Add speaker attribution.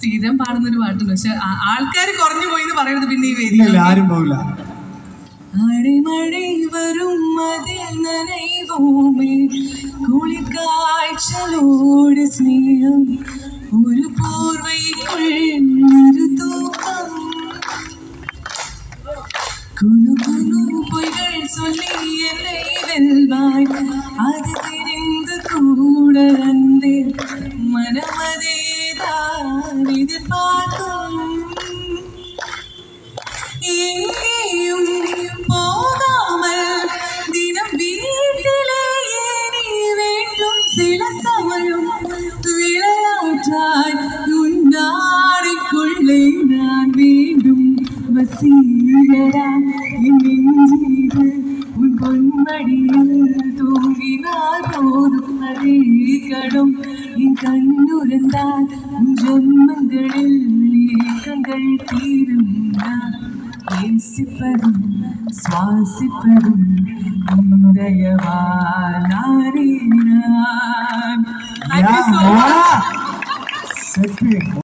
Speaker 1: സ്ഥിരം പാടുന്നൊരു പാട്ടുണ്ട്. പക്ഷെ ആൾക്കാർ കുറഞ്ഞു പോയി എന്ന് പറയുന്നത് പിന്നെ ഈ വേദിയിൽ
Speaker 2: ആരും പോകില്ല.
Speaker 1: அடைமழை வரும் அதில் நனைவோமே குளிர்காய்ச்சலோடு ஸ்நேகம் ஒரு போர்வைக்குள் இரு தூக்கம் குனு குனு பொய்கள் சொல்லி என்னை வெல்வாய் அது தெரிந்து கூட அன்பே மனமதேதான் எதிர்பார்க்கும் எங்கேயும் போகாமல் தினம் வீட்டிலேயே நீ வேண்டும் சில சமயம் விளையாட்டாய் உன்னாடிக்குள்ளே நான் வேண்டும் வசீகரா என் நெஞ்சீது உன் பொன்மடியில் தூங்கினார் போதும் அதே கடும் என் கண்ணுறந்தால் உன் ஜென்மங்களில் ஏக்கங்கள் தீரும் நேசிப்பதும் சுவாசிப்பதும் உந்தயவானாரே நான்.